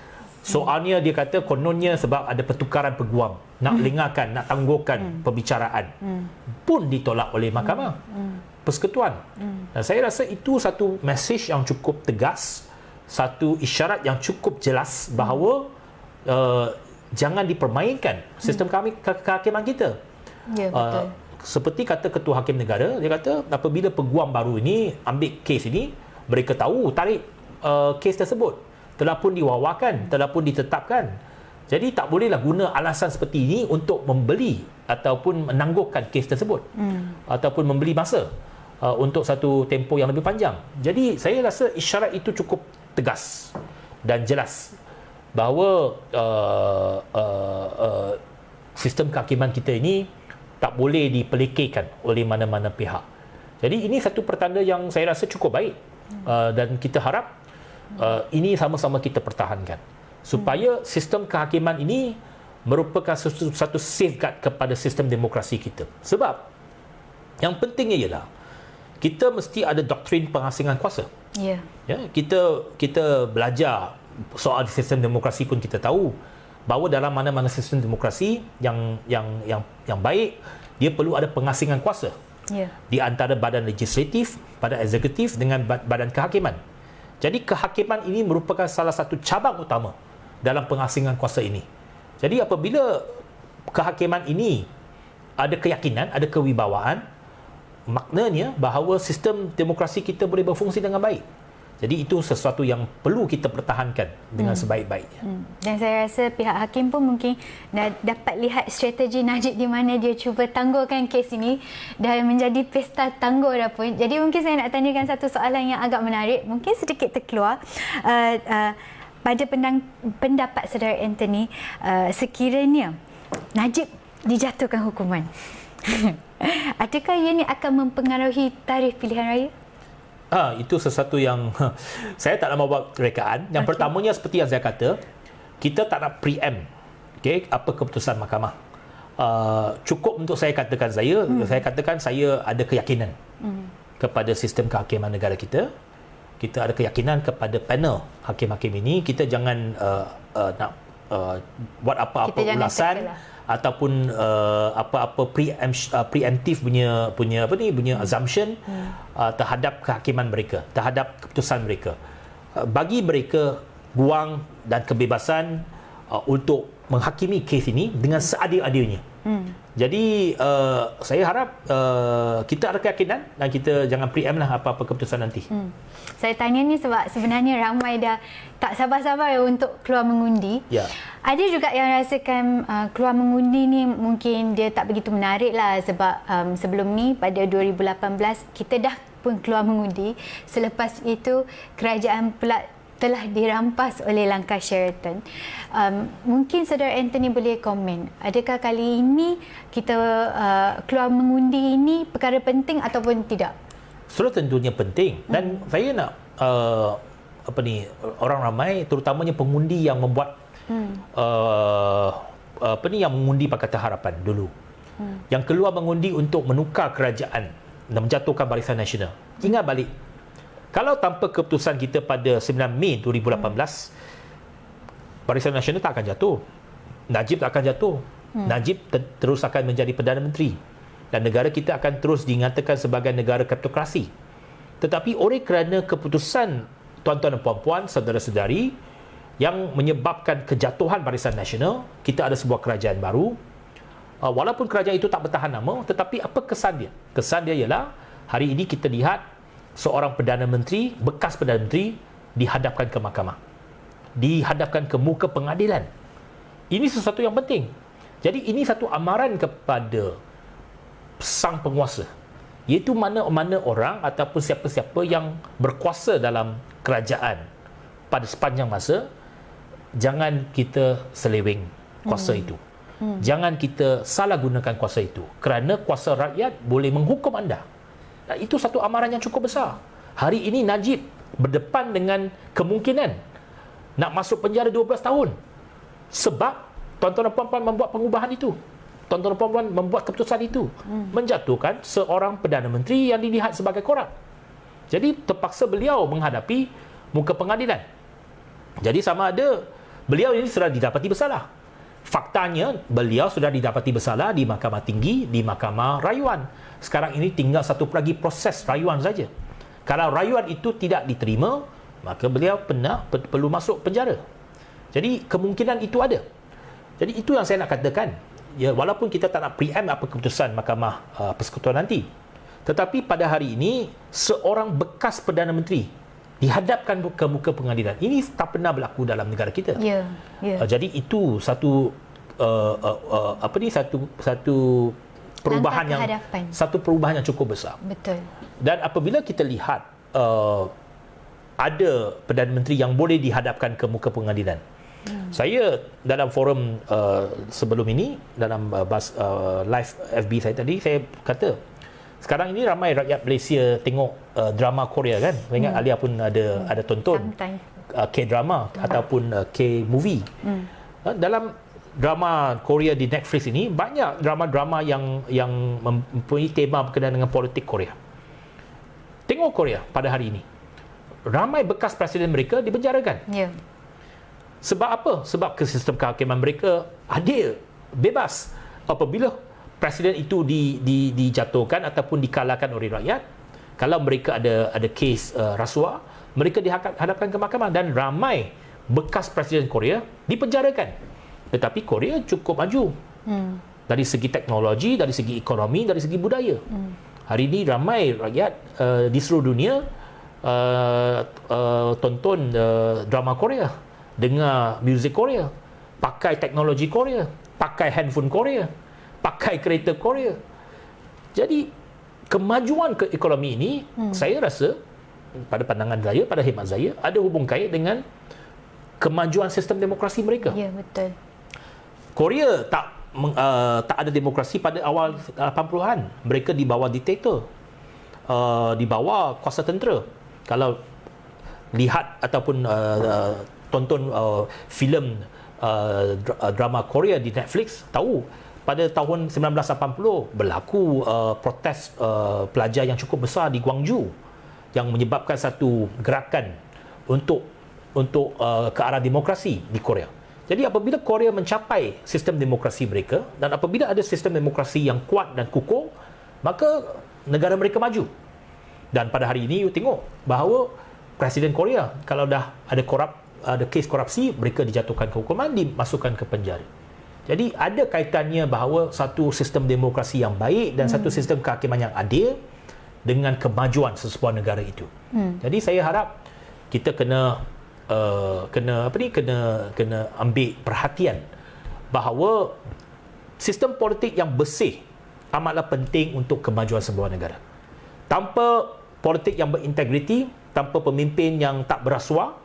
Soalnya dia kata kononnya sebab ada pertukaran peguam, nak lengahkan, nak tangguhkan perbicaraan. Pun ditolak oleh Mahkamah Persekutuan. Dan saya rasa itu satu mesej yang cukup tegas, satu isyarat yang cukup jelas bahawa jangan dipermainkan sistem kehakiman kita. Ya, betul. Seperti kata Ketua Hakim Negara, dia kata apabila peguam baru ini ambil kes ini, mereka tahu tarikh kes tersebut telah pun diwawakan, telah pun ditetapkan. Jadi tak bolehlah guna alasan seperti ini untuk membeli ataupun menangguhkan kes tersebut ataupun membeli masa untuk satu tempoh yang lebih panjang. Jadi saya rasa isyarat itu cukup tegas dan jelas bahawa sistem kehakiman kita ini tak boleh dipelekehkan oleh mana-mana pihak. Jadi ini satu pertanda yang saya rasa cukup baik dan kita harap ini sama-sama kita pertahankan supaya sistem kehakiman ini merupakan satu safeguard kepada sistem demokrasi kita. Sebab yang pentingnya ialah kita mesti ada doktrin pengasingan kuasa. Ya, kita belajar soal sistem demokrasi pun kita tahu bahawa dalam mana-mana sistem demokrasi yang baik, dia perlu ada pengasingan kuasa di antara badan legislatif, badan eksekutif dengan badan kehakiman. Jadi kehakiman ini merupakan salah satu cabang utama dalam pengasingan kuasa ini. Jadi apabila kehakiman ini ada keyakinan, ada kewibawaan, maknanya bahawa sistem demokrasi kita boleh berfungsi dengan baik. Jadi itu sesuatu yang perlu kita pertahankan dengan sebaik-baiknya. Dan saya rasa pihak hakim pun mungkin dapat lihat strategi Najib di mana dia cuba tangguhkan kes ini dan menjadi pesta tangguh dah pun. Jadi mungkin saya nak tanyakan satu soalan yang agak menarik, mungkin sedikit terkeluar. Pada pendapat saudara Anthony, sekiranya Najib dijatuhkan hukuman, adakah ia ini akan mempengaruhi tarikh pilihan raya? Itu sesuatu yang saya tak nak buat rekaan. Yang pertamanya seperti yang saya kata, kita tak nak preempt apa keputusan mahkamah. Cukup untuk saya katakan saya ada keyakinan kepada sistem kehakiman negara kita kita ada keyakinan kepada panel hakim-hakim ini. Kita jangan nak buat apa-apa ulasan ataupun apa-apa preemptive punya assumption terhadap kehakiman mereka, terhadap keputusan mereka. Bagi mereka ruang dan kebebasan untuk menghakimi kes ini dengan seadil-adilnya. Jadi saya harap kita ada keyakinan dan kita jangan preempt lah apa-apa keputusan nanti. Saya tanya ni sebab sebenarnya ramai dah tak sabar-sabar untuk keluar mengundi. Ya. Ada juga yang rasakan keluar mengundi ni mungkin dia tak begitu menarik lah sebab sebelum ni pada 2018 kita dah pun keluar mengundi. Selepas itu kerajaan pula telah dirampas oleh langkah Sheraton. Mungkin Saudara Anthony boleh komen, adakah kali ini kita keluar mengundi ini perkara penting ataupun tidak? Sudah tentunya penting dan saya nak orang ramai terutamanya pengundi yang membuat yang mengundi Pakatan Harapan dulu. Yang keluar mengundi untuk menukar kerajaan dan menjatuhkan Barisan Nasional. Ingat balik, kalau tanpa keputusan kita pada 9 Mei 2018, Barisan Nasional tak akan jatuh. Najib tak akan jatuh. Najib terus akan menjadi Perdana Menteri. Dan negara kita akan terus dinyatakan sebagai negara kleptokrasi. Tetapi oleh kerana keputusan tuan-tuan dan puan-puan, saudara-saudari, yang menyebabkan kejatuhan Barisan Nasional, kita ada sebuah kerajaan baru. Walaupun kerajaan itu tak bertahan lama, tetapi apa kesan dia? Kesan dia ialah, hari ini kita lihat seorang Perdana Menteri, bekas Perdana Menteri, dihadapkan ke mahkamah. Dihadapkan ke muka pengadilan. Ini sesuatu yang penting. Jadi ini satu amaran kepada sang penguasa. Iaitu mana-mana orang ataupun siapa-siapa yang berkuasa dalam kerajaan pada sepanjang masa, jangan kita seleweng kuasa itu. Jangan kita salah gunakan kuasa itu. Kerana kuasa rakyat boleh menghukum anda. Dan itu satu amaran yang cukup besar. Hari ini Najib berdepan dengan kemungkinan nak masuk penjara 12 tahun. Sebab tuan-tuan dan puan-puan membuat pengubahan itu. Tuan-tuan dan puan-puan membuat keputusan itu. Menjatuhkan seorang Perdana Menteri yang dilihat sebagai korup. Jadi terpaksa beliau menghadapi muka pengadilan. Jadi sama ada beliau ini sudah didapati bersalah. Faktanya beliau sudah didapati bersalah di Mahkamah Tinggi, di Mahkamah Rayuan. Sekarang ini tinggal satu lagi proses rayuan saja. Kalau rayuan itu tidak diterima, maka beliau perlu masuk penjara. Jadi kemungkinan itu ada. Jadi itu yang saya nak katakan. Ya, walaupun kita tak nak preempt apa keputusan Mahkamah Persekutuan nanti, tetapi pada hari ini seorang bekas Perdana Menteri dihadapkan ke muka pengadilan. Ini tak pernah berlaku dalam negara kita. Ya, ya. Jadi itu satu satu perubahan satu perubahan yang cukup besar. Betul. Dan apabila kita lihat ada Perdana Menteri yang boleh dihadapkan ke muka pengadilan. Saya dalam forum sebelum ini, dalam live FB saya tadi, saya kata sekarang ini ramai rakyat Malaysia tengok drama Korea kan. Saya ingat Alia pun ada tonton K-drama ataupun K-movie. Dalam drama Korea di Netflix ini, banyak drama-drama yang mempunyai tema berkenaan dengan politik Korea. Tengok Korea pada hari ini. Ramai bekas presiden mereka dipenjarakan. Ya. Sebab apa? Sebab sistem kehakiman mereka adil, bebas. Apabila presiden itu dijatuhkan ataupun dikalahkan oleh rakyat, kalau mereka ada kes rasuah, mereka dihadapkan ke mahkamah, dan ramai bekas presiden Korea dipenjarakan. Tetapi Korea cukup maju dari segi teknologi, dari segi ekonomi, dari segi budaya. Hari ini ramai rakyat di seluruh dunia tonton drama Korea, dengar muzik Korea, pakai teknologi Korea, pakai handphone Korea, pakai kereta Korea. Jadi kemajuan ke ekonomi ini, saya rasa pada pandangan saya, pada khidmat saya, ada hubung kait dengan kemajuan sistem demokrasi mereka. Ya, betul. Korea tak ada demokrasi pada awal 80-an. Mereka di bawah diktator, di bawah kuasa tentera. Kalau lihat ataupun tonton filem drama Korea di Netflix, tahu pada tahun 1980 berlaku protes pelajar yang cukup besar di Gwangju. yang menyebabkan satu gerakan untuk ke arah demokrasi di Korea. Jadi apabila Korea mencapai sistem demokrasi mereka dan apabila ada sistem demokrasi yang kuat dan kukuh, maka negara mereka maju. Dan pada hari ini you tengok bahawa Presiden Korea kalau dah ada kes korupsi, mereka dijatuhkan ke hukuman, dimasukkan ke penjara. Jadi ada kaitannya bahawa satu sistem demokrasi yang baik dan satu sistem kehakiman yang adil dengan kemajuan sesebuah negara itu. Jadi saya harap kita kena ambil perhatian bahawa sistem politik yang bersih amatlah penting untuk kemajuan sebuah negara. Tanpa politik yang berintegriti, tanpa pemimpin yang tak berasuah,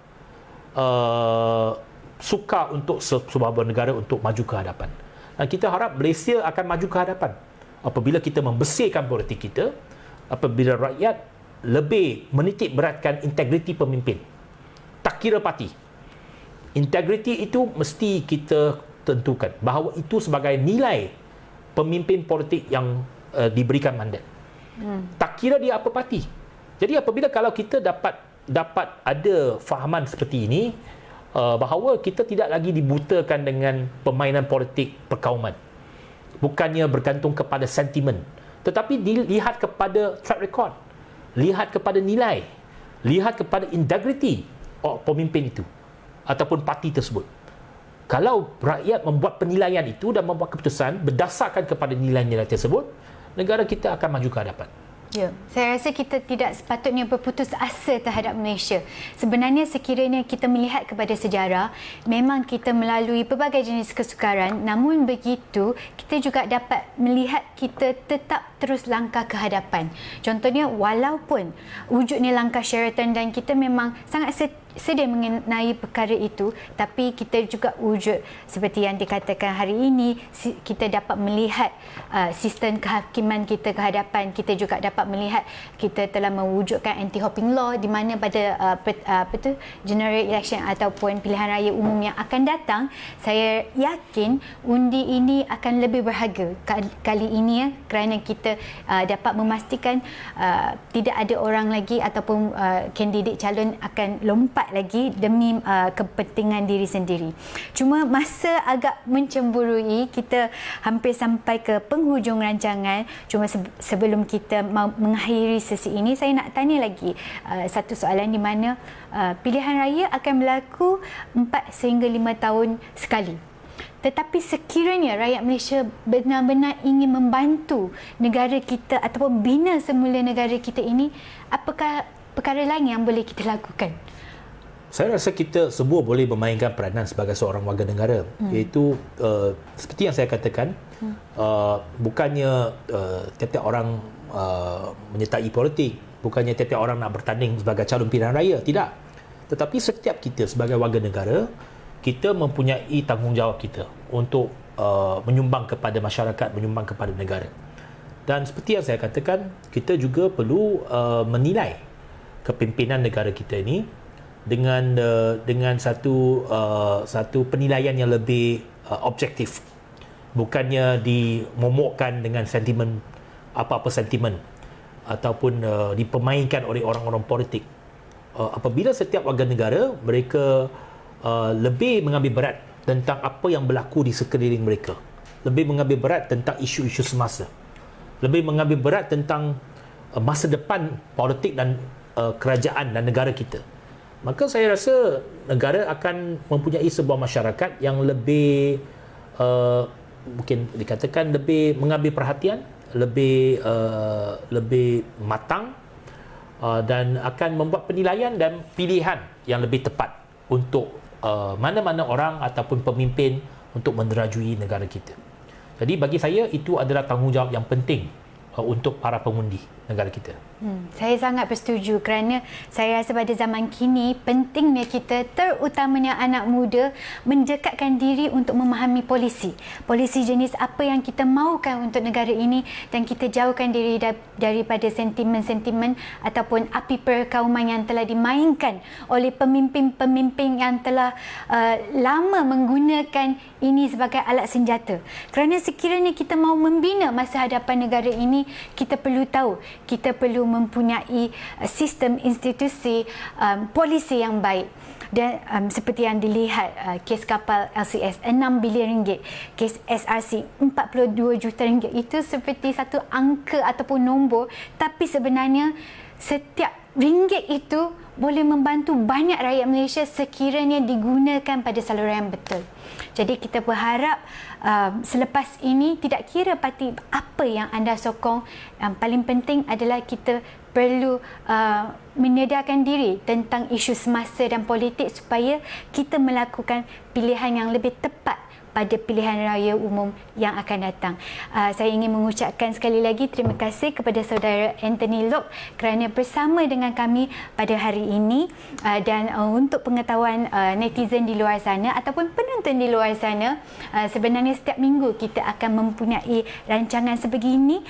sukar untuk sebuah negara untuk maju ke hadapan. Dan kita harap Malaysia akan maju ke hadapan apabila kita membersihkan politik kita, apabila rakyat lebih menitik beratkan integriti pemimpin. Tak kira parti. Integriti itu mesti kita tentukan bahawa itu sebagai nilai pemimpin politik yang diberikan mandat. Tak kira dia apa parti. Jadi apabila kalau kita dapat ada fahaman seperti ini, bahawa kita tidak lagi dibutakan dengan permainan politik perkauman. Bukannya bergantung kepada sentimen, tetapi dilihat kepada track record, lihat kepada nilai, lihat kepada integriti pemimpin itu ataupun parti tersebut. Kalau rakyat membuat penilaian itu dan membuat keputusan berdasarkan kepada nilai-nilai tersebut, negara kita akan maju ke hadapan. Ya, saya rasa kita tidak sepatutnya berputus asa terhadap Malaysia. Sebenarnya sekiranya kita melihat kepada sejarah, memang kita melalui pelbagai jenis kesukaran, namun begitu kita juga dapat melihat kita tetap terus langkah ke hadapan. Contohnya, walaupun wujudnya langkah Sheraton dan kita memang sangat sedih mengenai perkara itu, tapi kita juga wujud seperti yang dikatakan hari ini, kita dapat melihat sistem kehakiman kita ke hadapan. Kita juga dapat melihat kita telah mewujudkan anti-hopping law di mana pada general election ataupun pilihan raya umum yang akan datang, saya yakin undi ini akan lebih berharga kali ini kerana kita dapat memastikan tidak ada orang lagi ataupun kandidat calon akan lompat lagi demi kepentingan diri sendiri. Cuma masa agak mencemburui, kita hampir sampai ke penghujung rancangan. Cuma sebelum kita mengakhiri sesi ini, saya nak tanya lagi satu soalan di mana pilihan raya akan berlaku 4 sehingga 5 tahun sekali. Tetapi sekiranya rakyat Malaysia benar-benar ingin membantu negara kita ataupun bina semula negara kita ini, apakah perkara lain yang boleh kita lakukan? Saya rasa kita semua boleh memainkan peranan sebagai seorang warga negara, iaitu seperti yang saya katakan, bukannya tiap-tiap orang menyertai politik, bukannya tiap-tiap orang nak bertanding sebagai calon pilihan raya, tidak. Tetapi setiap kita sebagai warga negara, kita mempunyai tanggungjawab kita untuk menyumbang kepada masyarakat, menyumbang kepada negara. Dan seperti yang saya katakan, kita juga perlu menilai kepimpinan negara kita ini dengan satu penilaian yang lebih objektif, bukannya dimomokkan dengan sentimen apa-apa sentimen ataupun dipermainkan oleh orang-orang politik. Apabila setiap warga negara mereka lebih mengambil berat tentang apa yang berlaku di sekeliling mereka, lebih mengambil berat tentang isu-isu semasa, lebih mengambil berat tentang masa depan politik dan kerajaan dan negara kita, maka saya rasa negara akan mempunyai sebuah masyarakat yang lebih mungkin dikatakan lebih mengambil perhatian, lebih matang, dan akan membuat penilaian dan pilihan yang lebih tepat untuk mana-mana orang ataupun pemimpin untuk menerajui negara kita. Jadi bagi saya itu adalah tanggungjawab yang penting untuk para pengundi negara kita. Saya sangat bersetuju kerana saya rasa pada zaman kini pentingnya kita, terutamanya anak muda, mendekatkan diri untuk memahami polisi. Polisi jenis apa yang kita mahukan untuk negara ini dan kita jauhkan diri daripada sentimen-sentimen ataupun api perkauman yang telah dimainkan oleh pemimpin-pemimpin yang telah lama menggunakan ini sebagai alat senjata. Kerana sekiranya kita mahu membina masa hadapan negara ini, kita perlu tahu, kita perlu mempunyai sistem institusi polisi yang baik. Dan seperti yang dilihat, kes kapal LCS 6 bilion ringgit, kes SRC 42 juta ringgit, itu seperti satu angka ataupun nombor, tapi sebenarnya setiap ringgit itu boleh membantu banyak rakyat Malaysia sekiranya digunakan pada saluran yang betul. Jadi kita berharap selepas ini, tidak kira parti apa yang anda sokong, yang paling penting adalah kita perlu menyedarkan diri tentang isu semasa dan politik supaya kita melakukan pilihan yang lebih tepat pada pilihan raya umum yang akan datang. Saya ingin mengucapkan sekali lagi terima kasih kepada saudara Anthony Loke kerana bersama dengan kami pada hari ini, dan untuk pengetahuan netizen di luar sana ataupun penonton di luar sana, sebenarnya setiap minggu kita akan mempunyai rancangan sebegini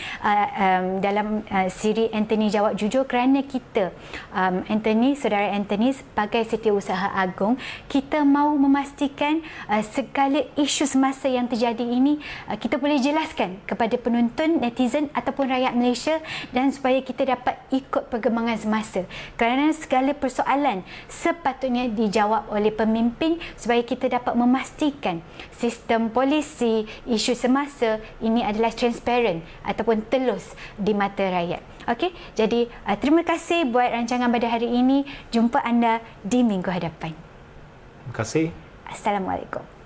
dalam siri Anthony Jawab Jujur, kerana kita, saudara Anthony sebagai Setiausaha Agung, kita mahu memastikan segala isu semasa yang terjadi ini kita boleh jelaskan kepada penonton, netizen ataupun rakyat Malaysia, dan supaya kita dapat ikut perkembangan semasa, kerana segala persoalan sepatutnya dijawab oleh pemimpin supaya kita dapat memastikan sistem polisi, isu semasa ini adalah transparent ataupun telus di mata rakyat. Okey, jadi terima kasih buat rancangan pada hari ini. Jumpa anda di minggu hadapan. Terima kasih. Assalamualaikum.